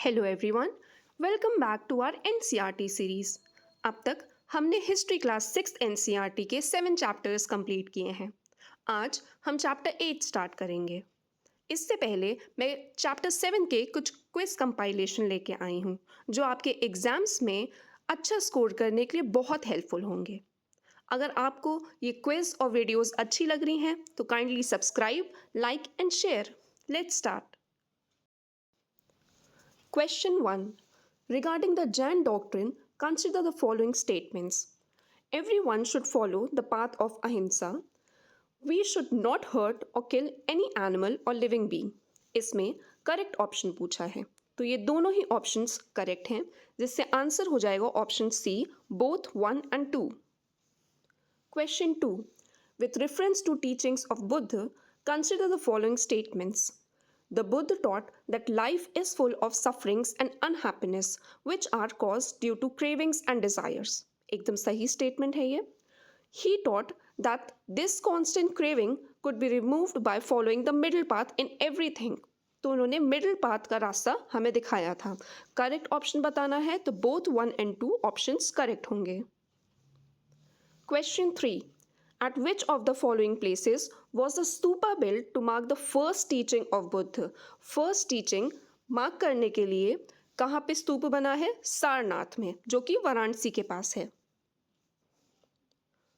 Hello everyone, welcome back to our NCERT series. अब तक हमने हिस्ट्री क्लास 6 एनसीईआरटी के 7 चैप्टर्स कंप्लीट किए हैं। आज हम चैप्टर 8 स्टार्ट करेंगे। इससे पहले मैं चैप्टर 7 के कुछ क्विज कंपाइलेशन लेके आई हूँ जो आपके एग्जाम्स में अच्छा स्कोर करने के लिए बहुत हेल्पफुल होंगे। अगर आपको ये क्विज और वीडियोस अच्छी लग रही हैं तो kindly subscribe, like and share. Let's start. Question 1. Regarding the Jain doctrine, consider the following statements. Everyone should follow the path of ahimsa. We should not hurt or kill any animal or living being. इसमें correct option पूछा है, तो ये दोनों ही options correct हैं, जिससे answer हो जाएगा option C, both 1 and 2. Question 2. With reference to teachings of Buddha, consider the following statements. The Buddha taught that life is full of sufferings and unhappiness which are caused due to cravings and desires. एकदम सही statement है ये. He taught that this constant craving could be removed by following the middle path in everything. तो उन्होंने middle path का रास्ता हमें दिखाया था. करेक्ट ऑप्शन बताना है तो बोथ 1 and 2 ऑप्शंस करेक्ट होंगे. Question 3. At which of the following places was the stupa built to mark the first teaching of Buddha? First teaching mark करने के लिए कहाँ पे स्तूप बना है? सारनाथ में, जो कि वाराणसी के पास है.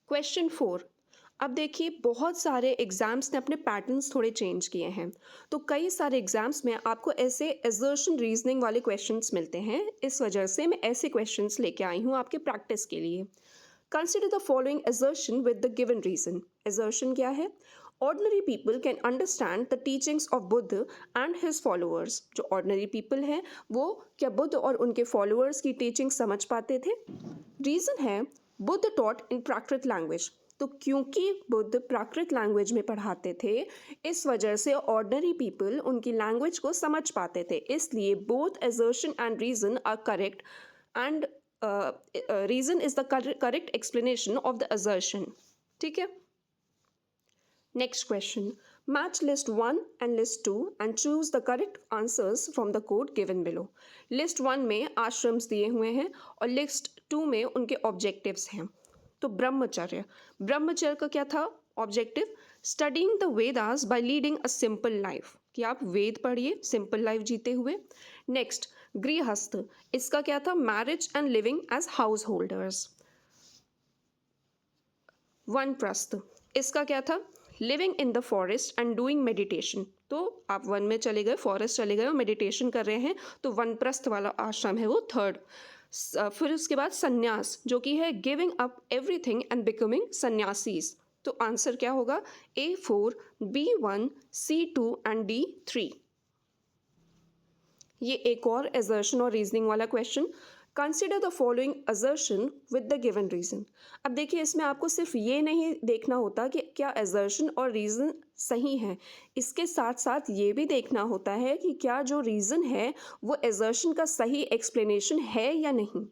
Question 4. अब देखिए, बहुत सारे एग्जाम्स ने अपने पैटर्न्स थोड़े चेंज किए हैं, तो कई सारे एग्जाम्स में आपको ऐसे एजर्शन रीजनिंग वाले क्वेश्चंस मिलते हैं. इस वजह से मैं ऐसे क्वेश्चंस लेके आई हूँ आपके प्रैक्टिस के लिए. Consider the following assertion with the given reason. Assertion क्या है? Ordinary people can understand the teachings of Buddha and his followers. जो ordinary people हैं, वो क्या बुद्ध और उनके followers की teaching समझ पाते थे? Reason है, Buddha taught in Prakrit language. तो क्योंकि बुद्ध प्राकृत लैंग्वेज में पढ़ाते थे, इस वजह से ऑर्डिनरी पीपल उनकी लैंग्वेज को समझ पाते थे. इसलिए both assertion and reason are correct and reason is the correct explanation of the assertion. ठीक है. Next question. Match list 1 and list 2 and choose the correct answers from the code given below. List 1 में आश्रम्स दिए हुए हैं और list 2 में उनके objectives हैं. तो ब्रह्मचर्य का क्या था objective? Studying the Vedas bye leading a simple life, कि आप वेद पढ़िए सिंपल लाइफ जीते हुए. नेक्स्ट, गृहस्थ, इसका क्या था? Marriage and living as householders. वनप्रस्थ, इसका क्या था? Living in the forest and doing meditation. तो आप वन में चले गए, फॉरेस्ट चले गए और मेडिटेशन कर रहे हैं, तो वनप्रस्थ वाला आश्रम है वो थर्ड. फिर उसके बाद संन्यास, जो कि है giving up everything and becoming sannyasis. तो आंसर क्या होगा? A4, B1, C2 and D3. ये एक और assertion और रीजनिंग वाला question. Consider the following assertion with the given reason. अब देखिए, इसमें आपको सिर्फ ये नहीं देखना होता कि क्या assertion और रीजन सही है, इसके साथ साथ ये भी देखना होता है कि क्या जो रीजन है वो assertion का सही एक्सप्लेनेशन है या नहीं.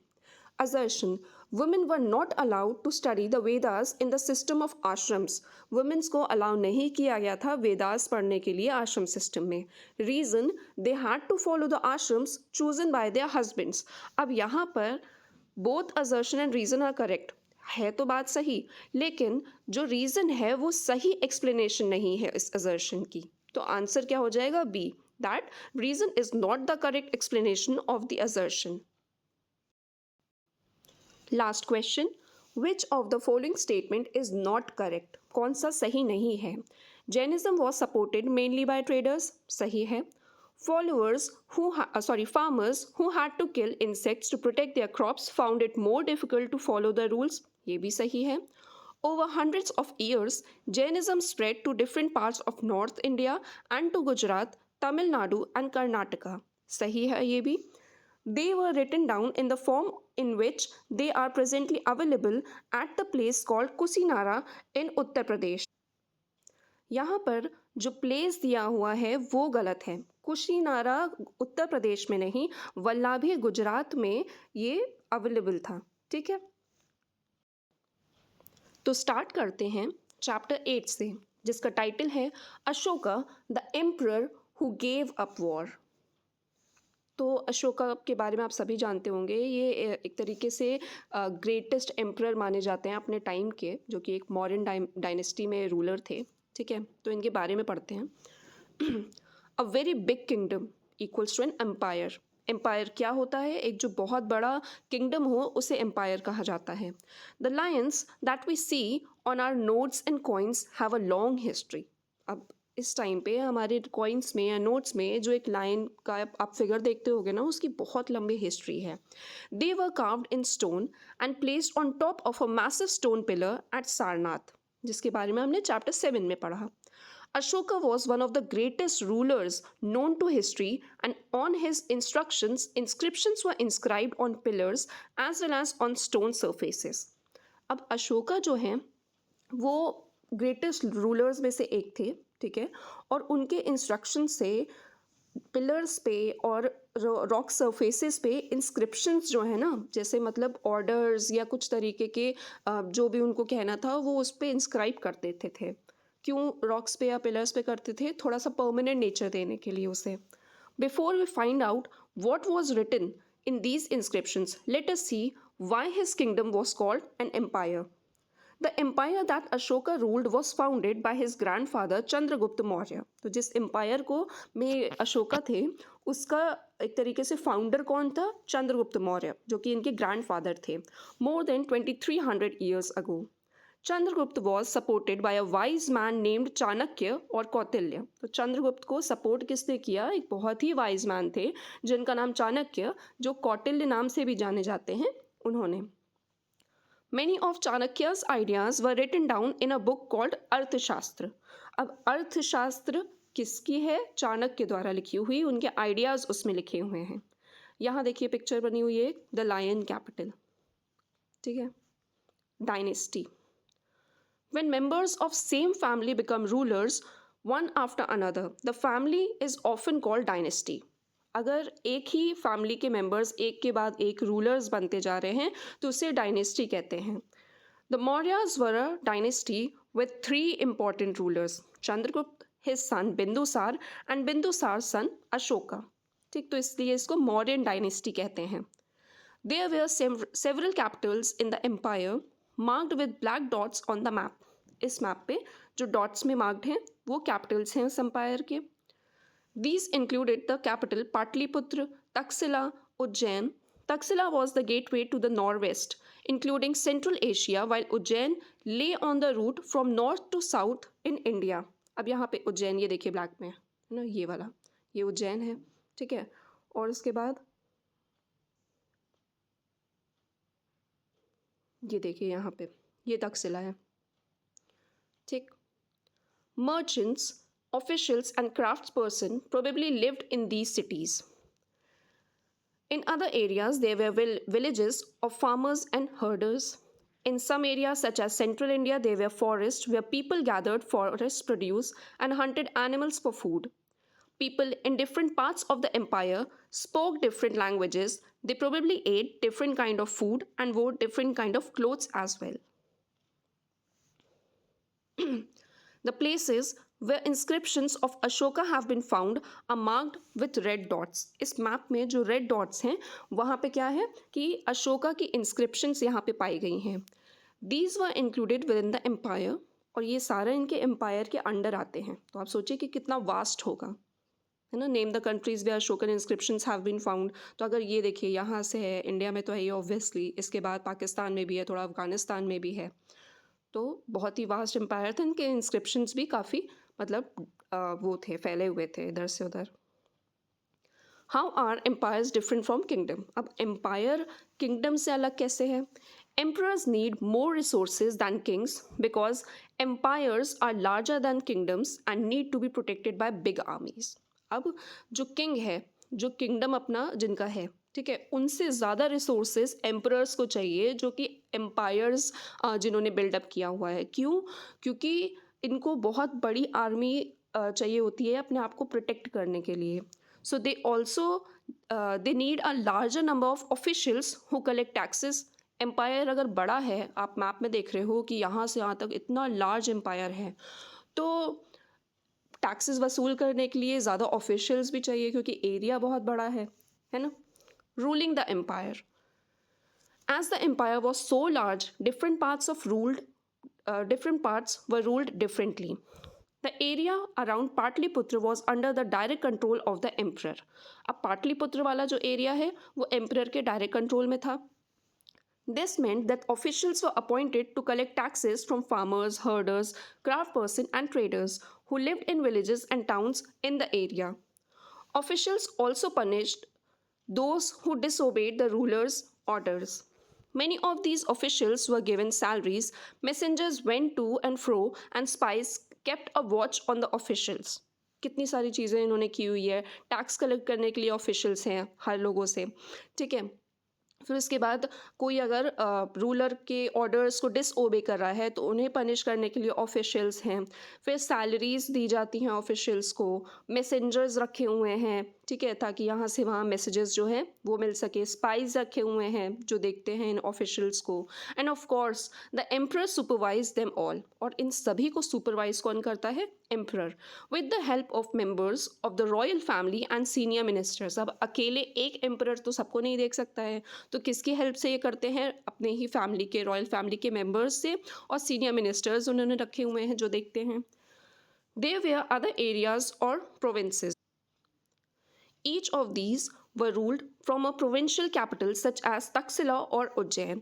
Assertion: Women were not allowed to study the Vedas in the system of ashrams. Women's को अलाउ नहीं किया गया था वेदास पढ़ने के लिए आश्रम सिस्टम में. Reason: They had to follow the ashrams chosen by their husbands. अब यहाँ पर both assertion and reason are correct. है तो बात सही, लेकिन जो रीजन है वो सही एक्सप्लेनेशन नहीं है इस assertion की. तो आंसर क्या हो जाएगा? B, that reason is not the correct explanation of the assertion. Last question. Which of the following statement is not correct? कौन सा सही नहीं है? Jainism was supported mainly by traders, सही है. Farmers who had to kill insects to protect their crops found it more difficult to follow the rules, ये भी सही है. Over hundreds of years, Jainism spread to different parts of North India and to Gujarat, Tamil Nadu and Karnataka, सही है ये भी. They were written down in the form in which they are presently available at the place called Kusinara in Uttar Pradesh. यहाँ पर जो place दिया हुआ है वो गलत है. कुशीनारा उत्तर प्रदेश में नहीं, वल्लाभी गुजरात में ये अवेलेबल था. ठीक है, तो स्टार्ट करते हैं चैप्टर 8 से, जिसका टाइटल है Ashoka the emperor who gave up war. तो अशोका के बारे में आप सभी जानते होंगे। ये एक तरीके से ग्रेटेस्ट एम्परर माने जाते हैं अपने टाइम के, जो कि एक मौर्यन डायनेस्टी में रूलर थे। ठीक है, तो इनके बारे में पढ़ते हैं। A very big kingdom equals to an empire. Empire क्या होता है? एक जो बहुत बड़ा किंगडम हो उसे एम्पायर कहा जाता है। The lions that we see on our notes and coins have a long history. अब इस टाइम पे हमारे कॉइन्स में या नोट्स में जो एक लायन का आप फिगर देखते होगे ना, उसकी बहुत लंबी हिस्ट्री है। They were carved in stone and placed on top of a massive stone pillar at Sarnath, जिसके बारे में हमने चैप्टर 7 में पढ़ा। Ashoka was one of the greatest rulers known to history, and on his instructions, inscriptions were inscribed on pillars as well as on stone surfaces. अब अशोका जो हैं वो ग्रेटेस्ट रूलर्स में से एक थे, ठीक है, और उनके इंस्ट्रक्शन से पिलर्स पे और रॉक सरफेसेस पे इंस्क्रिप्शंस जो है ना, जैसे मतलब ऑर्डर्स या कुछ तरीके के जो भी उनको कहना था वो उस पर इंस्क्राइब कर देते थे। क्यों रॉक्स पे या पिलर्स पे करते थे? थोड़ा सा परमानेंट नेचर देने के लिए उसे। Before we find out what was written in these inscriptions, let us see why his kingdom was called an empire. The empire that Ashoka ruled was founded by his grandfather Chandragupta Maurya। तो जिस empire को में अशोका थे उसका एक तरीके से founder कौन था? चंद्रगुप्त मौर्य, जो कि इनके ग्रैंडफादर थे, more than 2300 years ago. Chandragupta was supported by a wise man named Chanakya और कौटिल्य। तो चंद्रगुप्त को सपोर्ट किसने किया? एक बहुत ही वाइज मैन थे जिनका नाम चाणक्य, जो कौटिल्य नाम से भी जाने जाते हैं, उन्होंने। Many of Chanakya's ideas were written down in a book called अर्थशास्त्र। अब अर्थशास्त्र किसकी है? चाणक्य द्वारा लिखी हुई, उनके आइडियाज उसमें लिखे हुए हैं। यहाँ देखिए पिक्चर बनी हुई है, द लायन कैपिटल, ठीक है, dynasty. When members of same family become rulers one after another, the family is often called dynasty। अगर एक ही फैमिली के मेंबर्स एक के बाद एक रूलर्स बनते जा रहे हैं तो उसे डायनेस्टी कहते हैं। The Mauryas were a dynasty with 3 important rulers, Chandragupta, his son Bindusara and Bindusara son Ashoka. ठीक, तो इसलिए इसको मौर्यन डायनेस्टी कहते हैं। There were several capitals in the empire marked with black dots on the map. इस मैप पे जो डॉट्स में मार्क्ड हैं वो कैपिटल्स हैं उस एम्पायर के। These included the capital Patliputra, Taxila, Ujjain. Taxila was the gateway to the northwest, including Central Asia, while Ujjain lay on the route from north to south in India. अब यहाँ पे उज्जैन, ये देखिए black में है ना, ये वाला, ये उज्जैन है, ठीक है। और उसके बाद ये देखिए यहाँ पे ये तक्षशिला है, ठीक। Merchants, officials and craftspersons probably lived in these cities. In other areas, there were villages of farmers and herders. In some areas, such as central India, there were forests where people gathered forest produce and hunted animals for food. People in different parts of the empire spoke different languages. They probably ate different kind of food and wore different kind of clothes as well. The places where inscriptions of Ashoka have been found are marked with red dots। इस map में जो red dots हैं वहाँ पे क्या है कि अशोका की इंस्क्रिप्शंस यहाँ पे पाई गई हैं। These were included within the empire, और ये सारे इनके एम्पायर के अंडर आते हैं। तो आप सोचिए कि कितना वास्ट होगा, है ना। Name the countries where Ashokan inscriptions have been found. तो अगर ये देखिए यहाँ से है, इंडिया में तो है ये ऑब्वियसली, इसके बाद पाकिस्तान में भी है, थोड़ा अफगानिस्तान में भी है, तो बहुत ही वास्ट एम्पायर था। इनके इंस्क्रिप्शंस भी काफ़ी मतलब वो थे, फैले हुए थे इधर से उधर। How are empires different from kingdom? अब एम्पायर किंगडम से अलग कैसे है? Emperors need more resources than kings because empires are larger than kingdoms and need to be protected by big armies। अब जो किंग है, जो किंगडम अपना जिनका है, ठीक है, उनसे ज़्यादा रिसोर्सेज एम्परर्स को चाहिए, जो कि एम्पायर्स जिन्होंने बिल्डअप किया हुआ है। क्यों? क्योंकि इनको बहुत बड़ी आर्मी चाहिए होती है अपने आप को प्रोटेक्ट करने के लिए। So they also they need a larger number of officials who collect taxes. Empire अगर बड़ा है, आप मैप में देख रहे हो कि यहाँ से यहाँ तक इतना लार्ज एम्पायर है, तो टैक्सेस वसूल करने के लिए ज़्यादा ऑफिशियल्स भी चाहिए क्योंकि एरिया बहुत बड़ा है, है ना, ruling the empire. As the empire was so large, different parts were ruled differently. The area around Patliputra was under the direct control of the emperor. अब पाटलिपुत्र वाला जो एरिया है वो एम्परर के डायरेक्ट कंट्रोल में था. This meant that officials were appointed to collect taxes from farmers, herders, craftspersons, and traders who lived in villages and towns in the area. Officials also punished those who disobeyed the ruler's orders. Many of these officials were given salaries, messengers went to and fro, and spies kept a watch on the officials. कितनी सारी चीज़ें इन्होंने की हुई है. Tax collect करने के लिए ऑफिशियल्स हैं हर लोगों से, ठीक है. फिर उसके बाद कोई अगर रूलर के ऑर्डर्स को डिसओबे कर रहा है तो उन्हें पनिश करने के लिए ऑफिशियल्स हैं. फिर सैलरीज दी जाती हैं ऑफिशियल्स को, मैसेंजर्स रखे हुए हैं, ठीक है, ताकि यहाँ से वहाँ मैसेजेस जो हैं वो मिल सके. स्पाइज रखे हुए हैं जो देखते हैं इन ऑफिशियल्स को. End of course the emperor supervise them all, और इन सभी को सुपरवाइज कौन करता है? Emperor, with the help of members of the royal family and senior ministers. अब अकेले एक एम्परर तो सबको नहीं देख सकता है, तो किसकी हेल्प से ये करते हैं? अपने ही फैमिली के, रॉयल फैमिली के मेंबर्स से, और सीनियर मिनिस्टर्स उन्होंने रखे हुए हैं जो देखते हैं. There were other areas or provinces. Each of these were ruled from a provincial capital such as Taxila or Ujjain.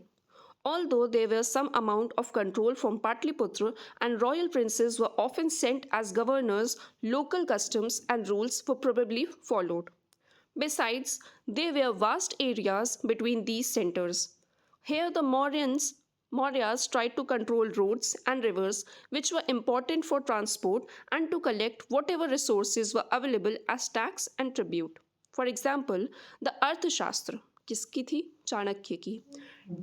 Although there was some amount of control from Patliputra and royal princes were often sent as governors, local customs and rules were probably followed. Besides, there were vast areas between these centers. Here the Mauryas tried to control roads and rivers which were important for transport and to collect whatever resources were available as tax and tribute. For example, the Arthashastra, किसकी थी? चाणक्य की.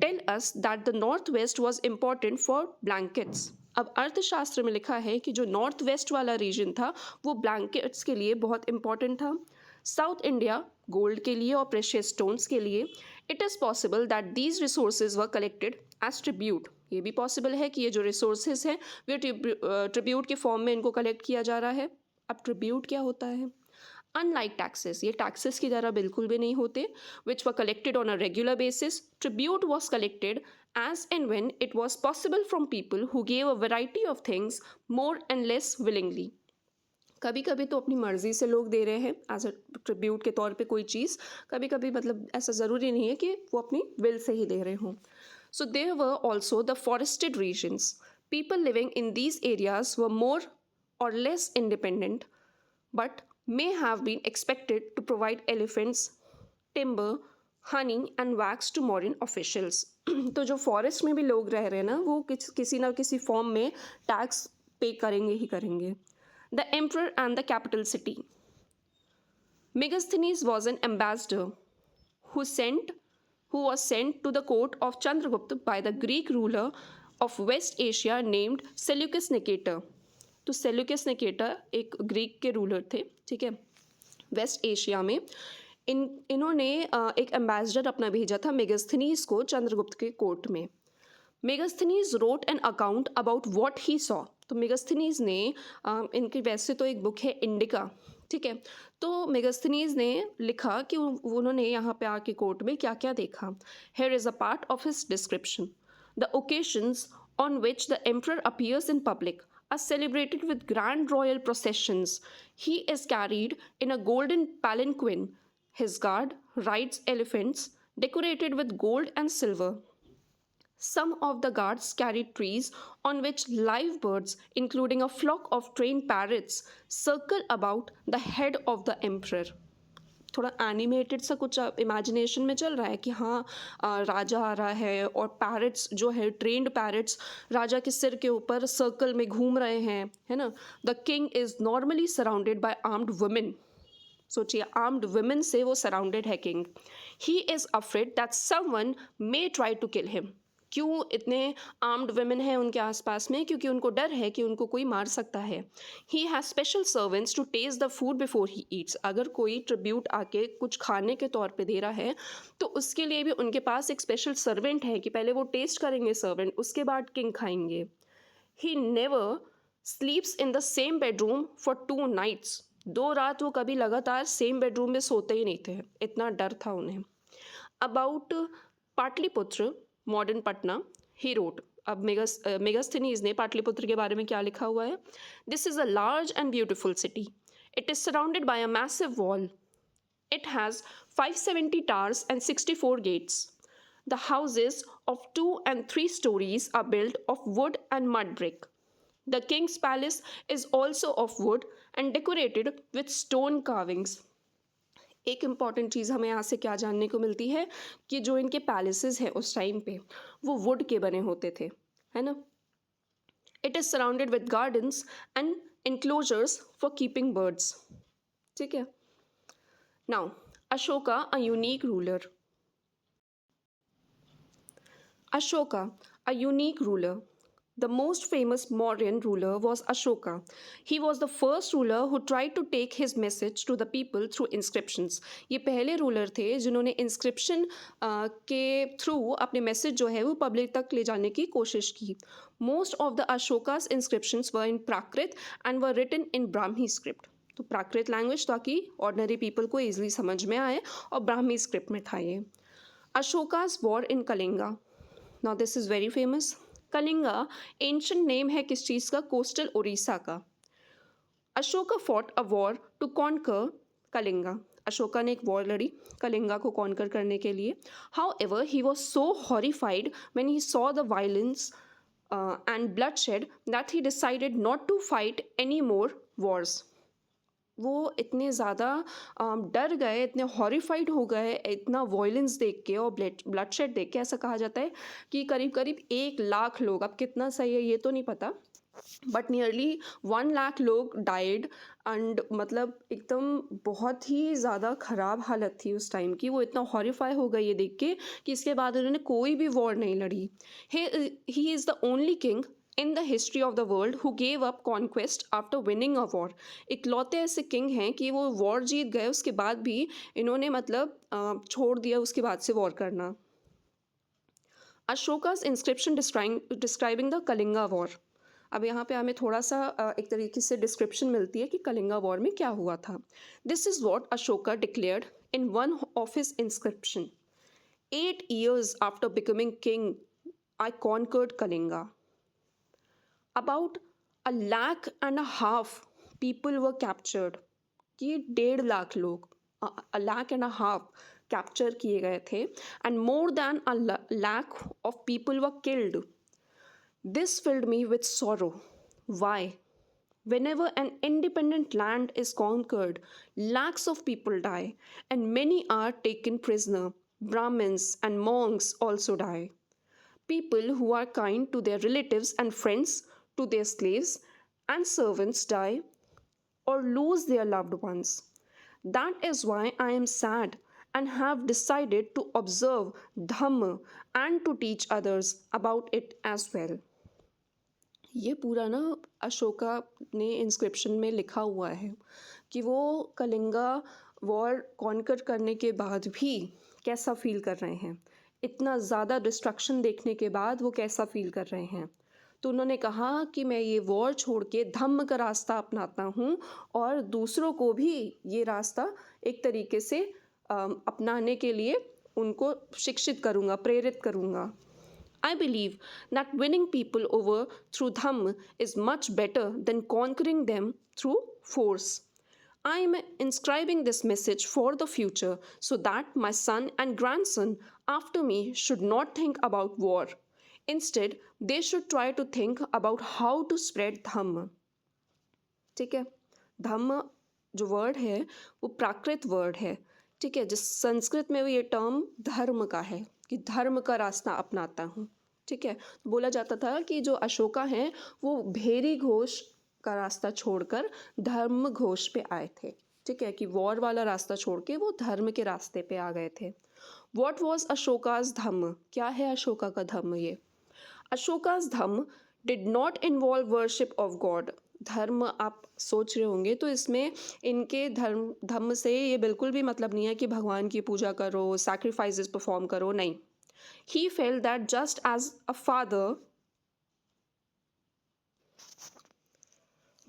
Tell us that the northwest was important for blankets. अब अर्थशास्त्र में लिखा है कि जो नॉर्थ वेस्ट वाला रीजन था वो ब्लैंकेट्स के लिए बहुत इंपॉर्टेंट था. साउथ इंडिया गोल्ड के लिए और प्रेशियस स्टोन्स के लिए. It is possible that these resources were collected as tribute. ये भी पॉसिबल है कि ये जो रिसोर्सेज हैं वे ट्रिब्यूट के फॉर्म में इनको कलेक्ट किया जा रहा है. अब ट्रिब्यूट क्या होता है? अनलाइक टैक्सेस, ये टैक्सेस की तरह बिल्कुल भी नहीं होते, which were collected on a regular basis. Tribute was collected as and when it was possible from people who gave a variety of things more and less willingly. कभी कभी तो अपनी मर्जी से लोग दे रहे हैं एज अ ट्रिब्यूट के तौर पे कोई चीज़, कभी कभी मतलब ऐसा ज़रूरी नहीं है कि वो अपनी विल से ही दे रहे हों. So there were also the forested regions. People living in these areas were more or less independent but may have been expected to provide elephants, timber, honey and wax to modern officials. तो जो forest में भी लोग रह रहे हैं ना वो किसी ना किसी फॉर्म में टैक्स पे करेंगे ही करेंगे. The emperor and the capital city. Megasthenes was an ambassador who was sent to the court of Chandragupta by the Greek ruler of West Asia named Seleucus Nicator. तो सेल्यूकस निकेटर एक Greek के ruler थे, ठीक है, waste Asia में. इन्होंने एक ambassador अपना भेजा था मेगास्थनीज को चंद्रगुप्त के कोर्ट में. Megasthenes wrote an account about what he saw. तो मेगास्थनीज ने इनकी वैसे तो एक बुक है इंडिका, ठीक है, तो मेगास्थनीज ने लिखा कि उन्होंने यहाँ पे आके कोर्ट में क्या क्या देखा. Here is a part of his description. The occasions on which the emperor appears in public are celebrated with grand royal processions. He is carried in a golden palanquin. His guard rides elephants decorated with gold and silver. Some of the guards carry trees on which live birds, including a flock of trained parrots, circle about the head of the emperor. थोड़ा animated सा कुछ imagination में चल रहा है कि हाँ राजा आ रहा है और पैरट्स जो है ट्रेंड पैरट्स राजा के सिर के ऊपर सर्कल में घूम रहे हैं, है ना. The king is normally surrounded by armed women. सोचिए आर्म्ड वुमेन से वो सराउंडेड है king. He is afraid that someone may try to kill him. क्यों इतने आर्म्ड वुमेन हैं उनके आसपास में? क्योंकि उनको डर है कि उनको कोई मार सकता है. He has special servants to taste the food before he eats. अगर कोई ट्रिब्यूट आके कुछ खाने के तौर पे दे रहा है तो उसके लिए भी उनके पास एक स्पेशल सर्वेंट है कि पहले वो टेस्ट करेंगे सर्वेंट, उसके बाद किंग खाएंगे. He never स्लीप्स in the same bedroom for 2 nights. 2 रात वो कभी लगातार सेम बेडरूम में सोते ही नहीं थे, इतना डर था उन्हें। About Pataliputra, modern Patna, he wrote. अब मेगास्थनीज ने पाटलिपुत्र के बारे में क्या लिखा हुआ है? This is a large and beautiful city. It is surrounded by a massive wall. It has 570 towers and 64 gates. The houses of 2 and 3 stories are built of wood and mud brick. The king's palace is also of wood and decorated with stone carvings. एक important चीज़ हमें यहाँ से क्या जानने को मिलती है कि जो इनके पैलेसेस हैं उस टाइम पे वो वुड के बने होते थे, है ना। It is surrounded with gardens and enclosures for keeping birds. ठीक है। Now, Ashoka, a unique ruler. Ashoka, a unique ruler. The most famous Mauryan ruler was Ashoka. He was the first ruler who tried to take his message to the people through inscriptions. ये पहले ruler थे जिन्होंने inscription के through अपने message जो है वो public तक ले जाने की कोशिश की। Most of the Ashoka's inscriptions were in Prakrit and were written in Brahmi script. तो प्राकृत लैंग्वेज ताकि ऑर्डनरी पीपल को ईजिली समझ में आए और ब्राह्मी स्क्रिप्ट में था ये। Ashoka's war in Kalinga. Now this is very famous. Kalinga ancient name है किस चीज़ का? कोस्टल उड़ीसा का। Ashoka fought a war to conquer Kalinga. Ashoka ने एक वॉर लड़ी कलिंगा को कॉन्कर करने के लिए। However he was so horrified when he saw the violence and bloodshed that he decided not to fight any more wars. वो इतने ज़्यादा डर गए, इतने हॉरिफाइड हो गए इतना वॉयलेंस देख के और ब्लडशेड देख के। ऐसा कहा जाता है कि करीब करीब 1 लाख लोग, अब कितना सही है ये तो नहीं पता, बट नियरली 1 लाख लोग डाइड। एंड मतलब एकदम बहुत ही ज़्यादा ख़राब हालत थी उस टाइम की। वो इतना हॉरिफाई हो गए ये देख के कि इसके बाद उन्होंने कोई भी वॉर नहीं लड़ी। He is the only king in the history of the world who gave up conquest after winning a war. इकलौते ऐसे किंग हैं कि वो वॉर जीत गए उसके बाद भी इन्होंने मतलब छोड़ दिया उसके बाद से वॉर करना। Ashoka's inscription describing the Kalinga war. अब यहाँ पे हमें थोड़ा सा एक तरीके से डिस्क्रिप्शन मिलती है कि कलिंगा वॉर में क्या हुआ था। This is what Ashoka declared in one of his inscription. 8 years after becoming king, I conquered Kalinga. About 1.5 lakh people were captured. कि 1.5 लाख लोग, 1.5 लाख कैप्चर किए गए थे and more than 1 lakh of people were killed. This filled me with sorrow. Why? Whenever an independent land is conquered, lakhs of people die and many are taken prisoner. Brahmins and monks also die. People who are kind to their relatives and friends, to their slaves and servants die or lose their loved ones. That is why I am sad and have decided to observe Dhamma and to teach others about it as well. ये पूरा ना अशोका ने inscription में लिखा हुआ है कि वो कलिंगा वॉर कॉन्कर करने के बाद भी कैसा फील कर रहे हैं, इतना ज़्यादा डिस्ट्रक्शन देखने के बाद वो कैसा फील कर रहे हैं। तो उन्होंने कहा कि मैं ये वॉर छोड़ के धम्म का रास्ता अपनाता हूँ और दूसरों को भी ये रास्ता एक तरीके से अपनाने के लिए उनको शिक्षित करूँगा, प्रेरित करूँगा। I believe that winning people over through Dhamma is much better than conquering them through force. I am inscribing this message for the future so that my son and grandson after me should not think about war. Instead, they should try to think about how to spread Dhamma. ठीक है। धम्म जो word है वो प्राकृत word है। ठीक है। जिस संस्कृत में ये टर्म धर्म का है कि धर्म का रास्ता अपनाता हूँ। ठीक है। बोला जाता था कि जो अशोका हैं वो भेरी घोष का रास्ता छोड़कर धर्म घोष पे आए थे। ठीक है। कि वॉर वाला रास्ता छोड़ के वो धर्म के रास्ते पे आ गए थे। What was Ashoka's dhamma? क्या है अशोका का धम्म? ये Ashoka's dhamma did not involve worship of god. धर्म आप सोच रहे होंगे तो इसमें इनके धर्म से ये बिल्कुल भी मतलब नहीं है कि भगवान की पूजा करो, सैक्रिफाइसेस परफॉर्म करो, नहीं। He felt that just as a father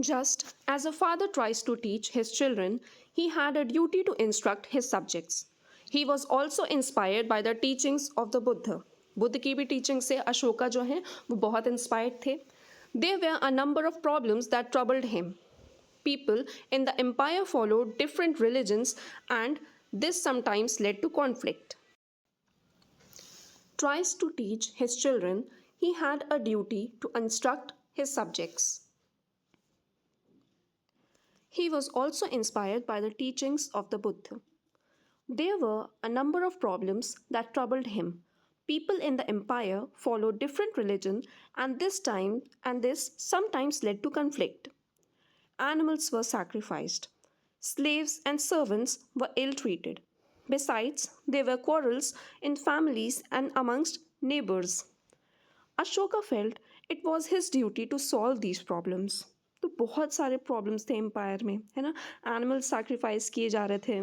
Just as a father tries to teach his children, he had a duty to instruct his subjects. He was also inspired by the teachings of the Buddha. Buddha की भी teaching से अशोका जो हैं वो बहुत inspired थे. There were a number of problems that troubled him. People in the empire followed different religions, and this sometimes led to conflict. Tries to teach his children, he had a duty to instruct his subjects. He was also inspired by the teachings of the Buddha. There were a number of problems that troubled him. People in the empire followed different religion, and this sometimes led to conflict. Animals were sacrificed. Slaves and servants were ill treated. Besides, there were quarrels in families and amongst neighbors. Ashoka felt it was his duty to solve these problems. तो बहुत सारे problems थे empire में, है ना. Animal sacrifice किए जा रहे थे.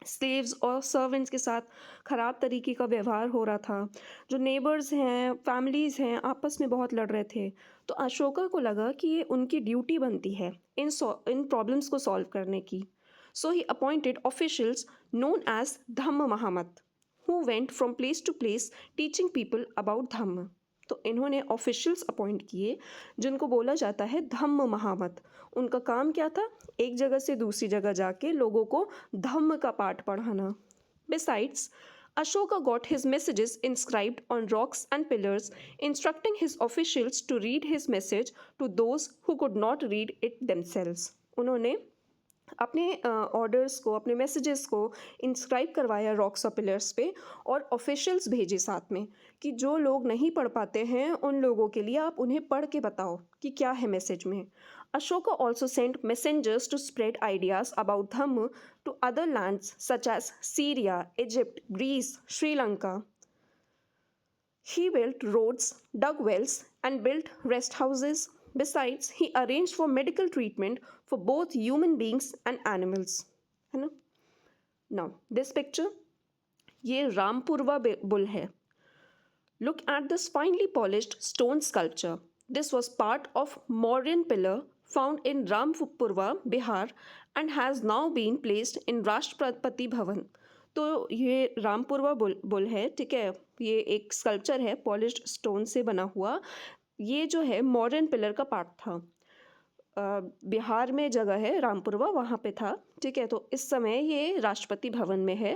स्लेव्स और सर्वेंट्स के साथ ख़राब तरीके का व्यवहार हो रहा था. जो नेबर्स हैं, फैमिलीज़ हैं, आपस में बहुत लड़ रहे थे. तो अशोका को लगा कि ये उनकी ड्यूटी बनती है इन प्रॉब्लम्स को सॉल्व करने की. So he appointed officials known as dhamma mahamatta, who went from place to place teaching people about dhamma. तो इन्होंने ऑफिशियल्स अपॉइंट किए जिनको बोला जाता है धम्म महामत. उनका काम क्या था? एक जगह से दूसरी जगह जाके लोगों को धम्म का पाठ पढ़ाना. Besides, Ashoka got his messages inscribed on rocks and pillars, instructing his officials to read his message to those who could not read it themselves. उन्होंने अपने ऑर्डर्स को, अपने मैसेजेस को इंस्क्राइब करवाया रॉक्स और पिलर्स पे, और ऑफिशियल्स भेजे साथ में कि जो लोग नहीं पढ़ पाते हैं उन लोगों के लिए आप उन्हें पढ़ के बताओ कि क्या है मैसेज में. Ashoka also sent messengers to spread ideas about Dhamma to other lands such as Syria, Egypt, Greece, Sri Lanka. He built roads, dug wells, and built rest houses. Besides, he arranged for medical treatment for both human beings and animals. है ना? Now, this picture, ये Rampurwa bull है. Look at this finely polished stone sculpture. This was part of Mauryan pillar found in Rampurva, Bihar, and has now been placed in Rashtrapati Bhavan. तो ये Rampurwa bull है, ठीक है. ये एक स्कल्पचर है पॉलिश्ड स्टोन से बना हुआ. ये जो है मॉडर्न पिलर का पार्ट था. बिहार में जगह है रामपुरवा, वहाँ पे था, ठीक है. तो इस समय ये राष्ट्रपति भवन में है.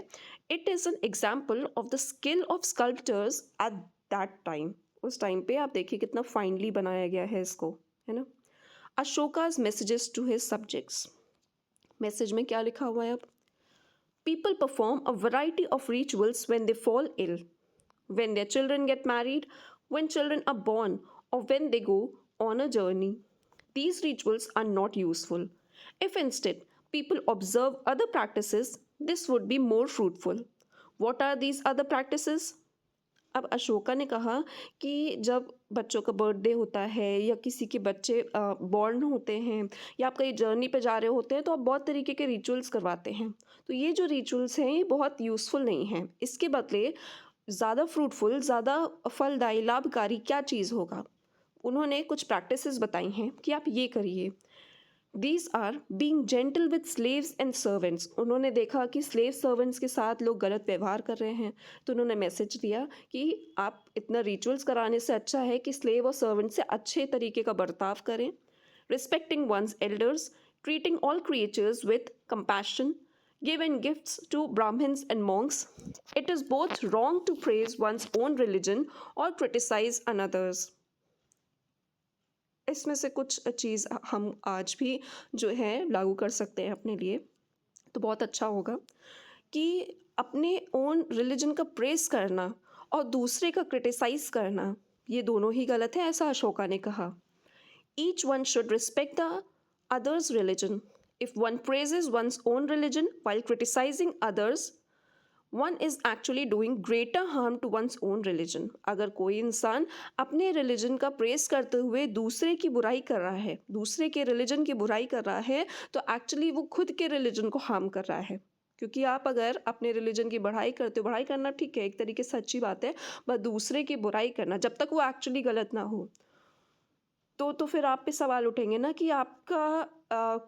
It is an example of the skill of sculptures at that time. उस टाइम पे आप देखिए कितना फाइनली बनाया गया है इसको, है ना. अशोका's messages to his subjects. Message में क्या लिखा हुआ है अब? People perform a variety of rituals when they fall ill, when their children get married, when children are born, or when they go on a journey. These rituals are not useful. If instead people observe other practices, this would be more fruitful. What are these other practices? अब अशोका ने कहा कि जब बच्चों का birthday होता है या किसी के बच्चे बॉर्न होते हैं या आप कहीं जर्नी पे जा रहे होते हैं तो आप बहुत तरीके के रिचुअल्स करवाते हैं. तो ये जो रिचुअल्स हैं ये बहुत यूज़फुल नहीं हैं. इसके बदले ज़्यादा फ्रूटफुल, ज़्यादा फलदायी, लाभकारी क्या चीज़ होगा? उन्होंने कुछ प्रैक्टिसेस बताई हैं कि आप ये करिए. These are being gentle with slaves and servants. उन्होंने देखा कि स्लेव सर्वेंट्स के साथ लोग गलत व्यवहार कर रहे हैं, तो उन्होंने मैसेज दिया कि आप इतना रिचुअल्स कराने से अच्छा है कि स्लेव और सर्वेंट से अच्छे तरीके का बर्ताव करें. Respecting one's elders, treating all creatures with compassion, giving gifts to Brahmins and monks. It is both wrong to praise one's own religion or criticize another's. इसमें से कुछ चीज़ हम आज भी जो है लागू कर सकते हैं अपने लिए, तो बहुत अच्छा होगा कि अपने ओन रिलीजन का प्रेस करना और दूसरे का क्रिटिसाइज़ करना ये दोनों ही गलत है, ऐसा अशोका ने कहा. Each one should respect the others religion. If one praises one's own religion while criticising others, one is actually doing greater harm to one's own religion. अगर कोई इंसान अपने रिलीजन का प्रेस करते हुए दूसरे की बुराई कर रहा है, दूसरे के रिलीजन की बुराई कर रहा है, तो एक्चुअली वो खुद के रिलीजन को हार्म कर रहा है. क्योंकि आप अगर अपने रिलीजन की बढ़ाई करते हो, बढ़ाई करना ठीक है, एक तरीके से अच्छी बात है, बट दूसरे की बुराई करना जब तक वो एक्चुअली गलत ना हो, तो फिर आप पे सवाल उठेंगे ना कि आपका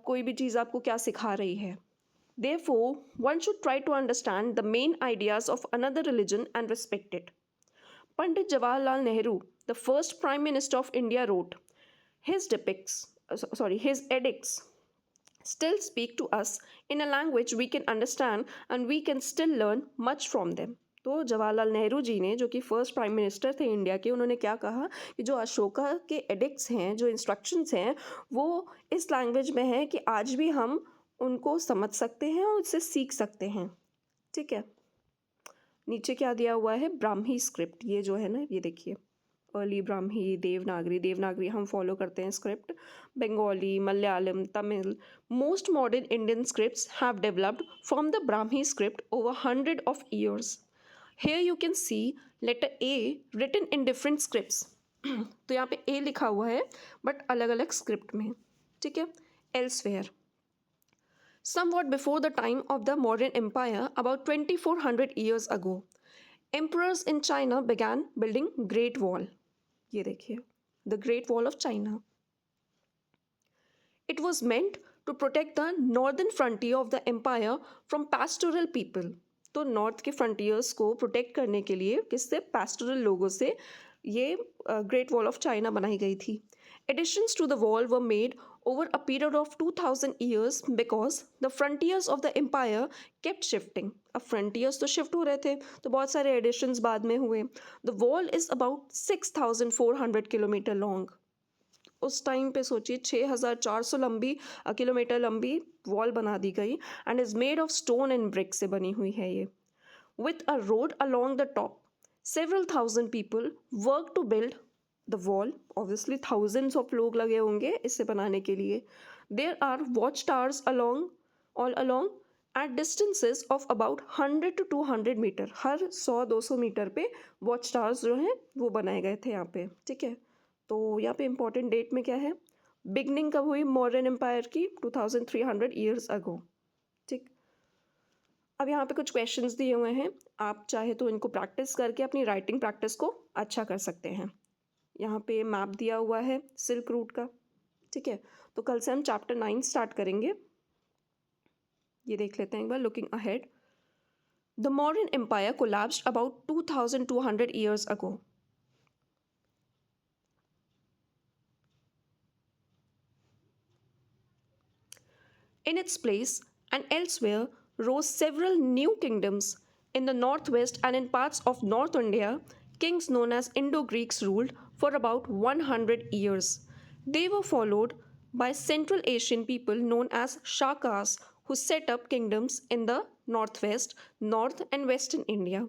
कोई भी चीज़ आपको क्या सिखा रही है। Therefore, one should try to understand the main ideas of another religion and respect it. Pandit Jawaharlal Nehru, the first Prime Minister of India, wrote, his edicts still speak to us in a language we can understand and we can still learn much from them. तो जवाहरलाल नेहरू जी ने, जो कि first prime minister थे India के, उन्होंने क्या कहा कि जो अशोका के एडिक्ट्स हैं, जो इंस्ट्रक्शंस हैं, वो इस लैंग्वेज में है कि आज भी हम उनको समझ सकते हैं और उससे सीख सकते हैं। ठीक है, नीचे क्या दिया हुआ है, ब्राह्मी स्क्रिप्ट, ये जो है ना, ये देखिए, अर्ली ब्राह्मी, देवनागरी हम फॉलो करते हैं script, Bengali, Malayalam, Tamil. Most modern Indian scripts have developed from the Brahmi script over 100 of years. Here you can see letter A written in different scripts. तो यहाँ पे A लिखा हुआ है बट अलग अलग स्क्रिप्ट में। ठीक है, elsewhere. Somewhat before the time of the modern empire, about 2400 years ago, emperors in China began building Great Wall. ये देखिए, the Great Wall of China. It was meant to protect the northern frontier of the empire from pastoral people. तो north के frontiers को protect करने के लिए किससे, pastoral लोगों से ये ग्रेट वॉल ऑफ चाइना बनाई गई थी। Additions to the wall were made over a period of 2000 years because the frontiers of the empire kept shifting. अब frontiers तो shift हो रहे थे, तो बहुत सारे additions बाद में हुए। The wall is about 6400 kilometre long. उस टाइम पे सोचिए 6400 किलोमीटर लंबी वॉल बना दी गई and is made of stone and brick से बनी हुई है ये, with a road along the top. Several thousand people work to build the wall, obviously thousands of लोग लगे होंगे इसे बनाने के लिए। There are watch towers all along at distances of about 100 to 200 metre. हर 100-200 मीटर पे वॉच टावर्स जो हैं वो बनाए गए थे यहाँ पे। ठीक है, तो यहाँ पे इम्पोर्टेंट डेट में क्या है, बिगनिंग कब हुई मॉडर्न एम्पायर की, 2300 ईयर्स अगो। ठीक, अब यहाँ पे कुछ क्वेश्चंस दिए हुए हैं, आप चाहे तो इनको प्रैक्टिस करके अपनी राइटिंग प्रैक्टिस को अच्छा कर सकते हैं। यहाँ पे मैप दिया हुआ है सिल्क रूट का। ठीक है, तो कल से हम चैप्टर 9 स्टार्ट करेंगे। ये देख लेते हैं एक बार, looking ahead. The Mauryan empire collapsed about 2200 years ago. In its place and elsewhere rose several new kingdoms. In the northwest and in parts of North India, kings known as Indo-Greeks ruled for about 100 years. They were followed by Central Asian people known as Shakas, who set up kingdoms in the northwest, north and western India.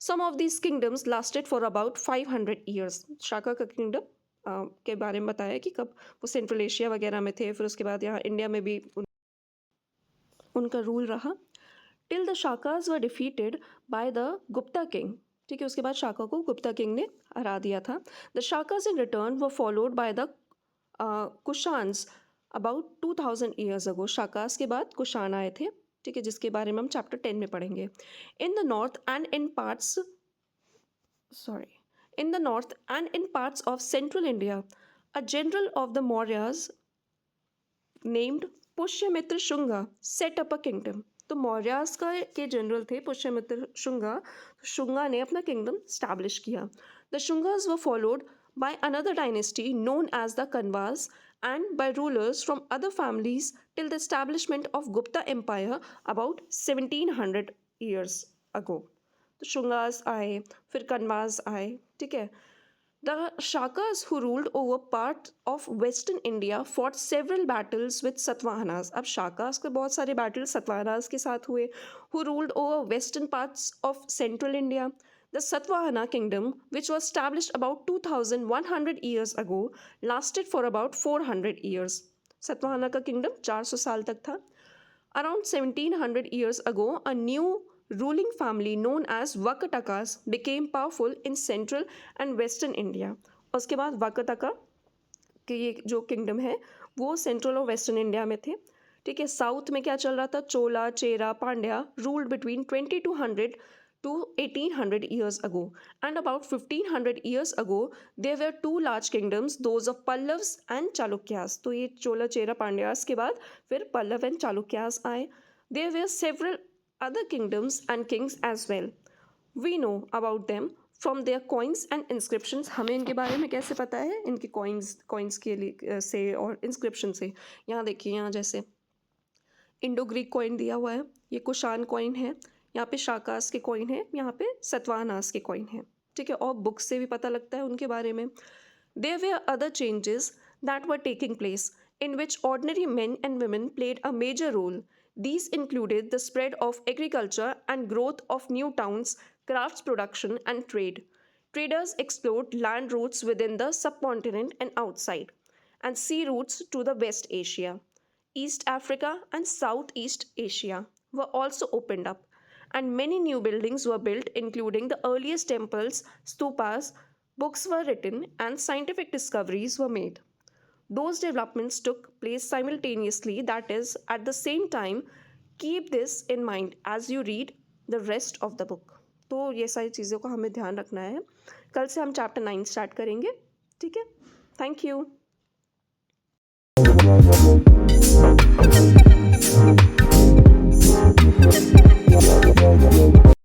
Some of these kingdoms lasted for about 500 years. Shaka का kingdom के बारे में बताया कि कब वो central Asia वगैरह में थे, फिर उसके बाद यहाँ इंडिया में भी उनका रूल रहा। Till the Shakas were defeated by the Gupta king. ठीक है, उसके बाद शाका को गुप्ता किंग ने हरा दिया था। The Shakas in return were followed by the Kushans about 2000 years ago. Shakas के बाद कुशान आए थे। ठीक है, जिसके बारे में हम चैप्टर 10 में पढ़ेंगे। In the north and in parts of central India, a general of the Mauryas named Pushyamitra Shunga set up a kingdom. तो मौर्यास का के जनरल थे पुष्यमित्र शुंगा, शुंगा ने अपना किंगडम स्टैब्लिश किया। The Shungas were followed by another dynasty known as the Kanvas and by rulers from other families till the establishment of Gupta empire about 1700 years ago. तो शुंगास आए, फिर कन्वास आए। ठीक है, The Shakas who ruled over part of western India fought several battles with Satavahanas. अब Shakas के बहुत सारे battles Satavahanas के साथ हुए, who ruled over western parts of central India. The Satavahana kingdom, which was established about 2100 years ago, lasted for about 400 years. Satavahana का kingdom 400 साल तक था। Around 1700 years ago, a new ruling family known as Vakatakas became powerful in central and western India. उसके बाद वाकटका के ये जो kingdom है वो सेंट्रल और वेस्टर्न इंडिया में थे। ठीक है, साउथ में क्या चल रहा था, चोला, चेरा, Pandya ruled between 2200 to 1800 years ago. And about 1500 years ago, there were two large kingdoms, those of Pallavs and Chalukyas. तो ये चोला चेरा पांड्यास के बाद फिर पल्लव एंड चालुक्यास आए. There were several other kingdoms and kings as well. We know about them from their coins and inscriptions. हमें इनके बारे में कैसे पता है? इनके coins के लिए से और inscription से. यहाँ देखिए, यहाँ जैसे इंडो ग्रीक कॉइन दिया हुआ है, ये कुशान कॉइन है, यहाँ पे शाकास के कॉइन है, यहाँ पे सतवाहनास के कॉइन है. ठीक है, और बुक्स से भी पता लगता है उनके बारे में. There were other changes that were taking place in which ordinary men and women played a major role. These included the spread of agriculture and growth of new towns, crafts production, and trade. Traders explored land routes within the subcontinent and outside, and sea routes to the West Asia. East Africa and Southeast Asia were also opened up, and many new buildings were built, including the earliest temples, stupas, books were written, and scientific discoveries were made. Those developments took place simultaneously, that is, at the same time. Keep this in mind as you read the rest of the book. तो ये सारी चीज़ों को हमें ध्यान रखना है. कल से हम चैप्टर 9 स्टार्ट करेंगे. ठीक है, थैंक यू.